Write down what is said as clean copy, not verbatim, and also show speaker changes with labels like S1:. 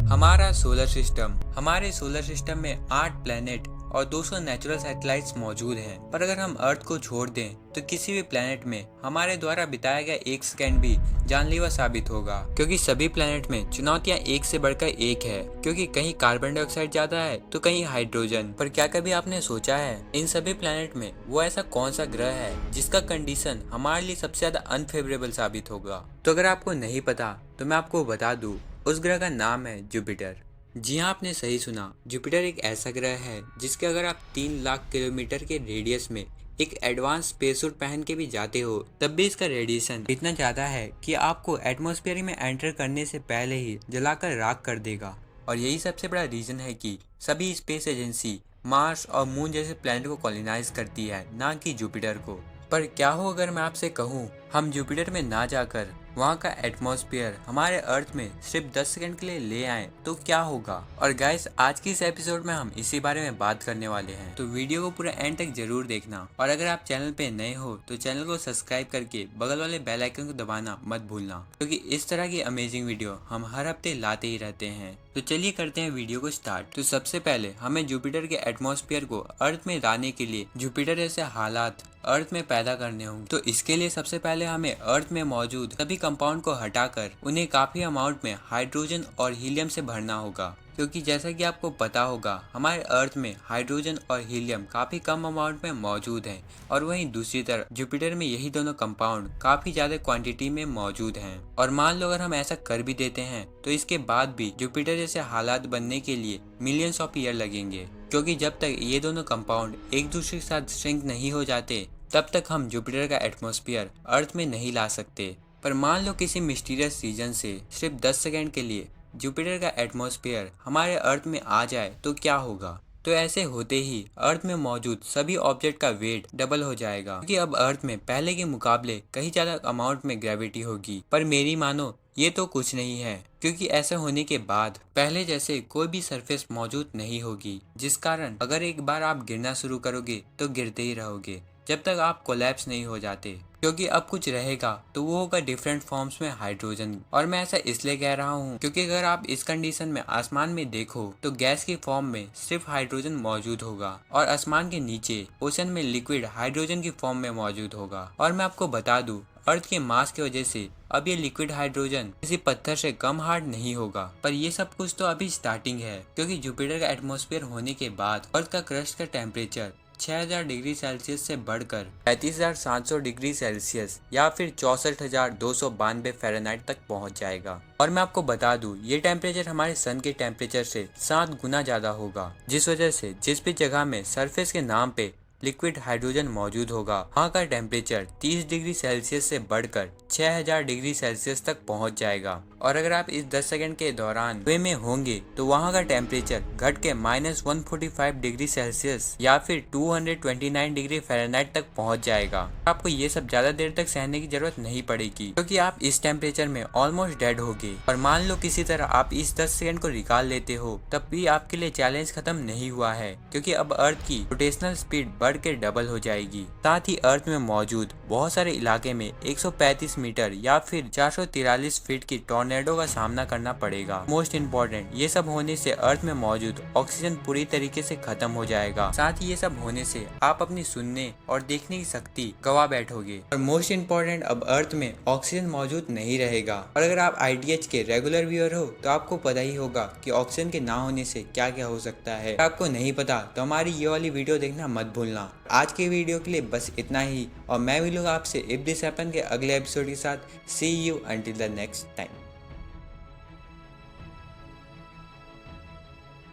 S1: हमारा हमारे solar system में 8 प्लैनेट और 200 नेचुरल सैटेलाइट्स मौजूद हैं। पर अगर हम अर्थ को छोड़ दें तो किसी भी प्लैनेट में हमारे द्वारा बिताया गया एक सेकंड भी जानलेवा साबित होगा, क्योंकि सभी प्लैनेट में चुनौतियां एक से बढ़कर एक है। क्योंकि कहीं कार्बन डाइऑक्साइड ज्यादा है तो कहीं हाइड्रोजन। पर क्या कभी आपने सोचा है इन सभी प्लैनेट में वो ऐसा कौन सा ग्रह है जिसका कंडीशन हमारे लिए सबसे ज्यादा अनफेवरेबल साबित होगा? तो अगर आपको नहीं पता तो मैं आपको बता दूं, उस ग्रह का नाम है जुपिटर। जी हाँ, आपने सही सुना। जुपिटर एक ऐसा ग्रह है जिसके अगर आप 3 लाख किलोमीटर के रेडियस में एक एडवांस स्पेस सूट पहन के भी जाते हो तब भी इसका रेडिएशन इतना ज्यादा है कि आपको एटमॉस्फेयर में एंटर करने से पहले ही जलाकर राख कर देगा। और यही सबसे बड़ा रीजन है कि सभी स्पेस एजेंसी मार्स और मून जैसे प्लैनेट को कॉलोनाइज करती है, ना कि जुपिटर को। पर क्या हो अगर मैं आपसे कहूँ हम जुपिटर में ना जाकर वहाँ का एटमॉस्फेयर हमारे अर्थ में सिर्फ 10 सेकंड के लिए ले आए तो क्या होगा? और गाइस, आज की इस एपिसोड में हम इसी बारे में बात करने वाले हैं, तो वीडियो को पूरा एंड तक जरूर देखना। और अगर आप चैनल पे नए हो तो चैनल को सब्सक्राइब करके बगल वाले बेल आइकन को दबाना मत भूलना, क्योंकि इस तरह की अमेजिंग वीडियो हम हर हफ्ते लाते ही रहते हैं। तो चलिए करते हैं वीडियो को स्टार्ट। तो सबसे पहले हमें जुपिटर के एटमॉस्फेयर को अर्थ में लाने के लिए जुपिटर जैसे हालात अर्थ में पैदा करने होंगे। तो इसके लिए सबसे पहले हमें अर्थ में मौजूद सभी कंपाउंड को हटाकर उन्हें काफी अमाउंट में हाइड्रोजन और हीलियम से भरना होगा। क्योंकि जैसा कि आपको पता होगा हमारे अर्थ में हाइड्रोजन और हीलियम काफी कम अमाउंट में मौजूद हैं, और वहीं दूसरी तरफ जुपिटर में यही दोनों कंपाउंड काफी ज्यादा क्वांटिटी में मौजूद हैं। और मान लो अगर हम ऐसा कर भी देते हैं तो इसके बाद भी जुपिटर जैसे हालात बनने के लिए मिलियंस ऑफ ईयर लगेंगे, क्योंकि जब तक ये दोनों कंपाउंड एक दूसरे के साथ श्रिंक नहीं हो जाते तब तक हम जुपिटर का एटमॉस्फेयर अर्थ में नहीं ला सकते। पर मान लो किसी मिस्टीरियस रीजन से सिर्फ 10 सेकंड के लिए जुपिटर का एटमॉस्फेयर हमारे अर्थ में आ जाए तो क्या होगा? तो ऐसे होते ही अर्थ में मौजूद सभी ऑब्जेक्ट का वेट डबल हो जाएगा, क्योंकि अब अर्थ में पहले के मुकाबले कहीं ज्यादा अमाउंट में ग्रेविटी होगी। पर मेरी मानो ये तो कुछ नहीं है, क्योंकि ऐसा होने के बाद पहले जैसे कोई भी सरफेस मौजूद नहीं होगी, जिस कारण अगर एक बार आप गिरना शुरू करोगे तो गिरते ही रहोगे जब तक आप कोलैप्स नहीं हो जाते। क्योंकि अब कुछ रहेगा तो वो होगा डिफरेंट फॉर्म्स में हाइड्रोजन। और मैं ऐसा इसलिए कह रहा हूँ क्योंकि अगर आप इस कंडीशन में आसमान में देखो तो गैस की फॉर्म में सिर्फ हाइड्रोजन मौजूद होगा, और आसमान के नीचे ओशन में लिक्विड हाइड्रोजन की फॉर्म में मौजूद होगा। और मैं आपको बता दूं, अर्थ के मास की वजह से अब ये लिक्विड हाइड्रोजन किसी पत्थर से कम हार्ड नहीं होगा। पर ये सब कुछ तो अभी स्टार्टिंग है, क्योंकि जुपिटर का एटमॉस्फेयर होने के बाद अर्थ का क्रस्ट का टेम्परेचर 6000 डिग्री सेल्सियस से बढ़कर 35,700 डिग्री सेल्सियस या फिर 64,292 फ़ारेनहाइट तक पहुंच जाएगा। और मैं आपको बता दूं, ये टेम्परेचर हमारे सन के टेम्परेचर से 7 गुना ज्यादा होगा, जिस वजह से जिस भी जगह में सरफेस के नाम पे लिक्विड हाइड्रोजन मौजूद होगा वहाँ का टेम्परेचर 30 डिग्री सेल्सियस से बढ़कर 6000 डिग्री सेल्सियस तक पहुँच जाएगा। और अगर आप इस 10 सेकंड के दौरान वे में होंगे तो वहाँ का टेम्परेचर घट के -145 डिग्री सेल्सियस या फिर 229 डिग्री फ़ारेनहाइट तक पहुँच जाएगा। आपको ये सब ज्यादा देर तक सहने की जरूरत नहीं पड़ेगी, क्योंकि आप इस टेम्परेचर में ऑलमोस्ट डेड होगे। और मान लो किसी तरह आप इस 10 सेकंड को निकाल लेते हो, तब भी आपके लिए चैलेंज खत्म नहीं हुआ है, क्योंकि अब अर्थ की रोटेशनल स्पीड बढ़ के डबल हो जाएगी। साथ ही अर्थ में मौजूद बहुत सारे इलाके में 135 मीटर या फिर 443 फीट की टॉर्नेडो का सामना करना पड़ेगा। मोस्ट इम्पोर्टेंट, ये सब होने से अर्थ में मौजूद ऑक्सीजन पूरी तरीके से खत्म हो जाएगा। साथ ही ये सब होने से आप अपनी सुनने और देखने की शक्ति गवा बैठोगे। और मोस्ट इम्पोर्टेंट, अब अर्थ में ऑक्सीजन मौजूद नहीं रहेगा। और अगर आप ITH के रेगुलर व्यूअर हो तो आपको पता ही होगा कि ऑक्सीजन के ना होने से क्या क्या हो सकता है। अगर आपको नहीं पता तो हमारी ये वाली वीडियो देखना मत भूलना। आज के वीडियो के लिए बस इतना ही, और मैं मिलूंगा आपसे इफ दिस हैपन के अगले एपिसोड के साथ। See you until the next time.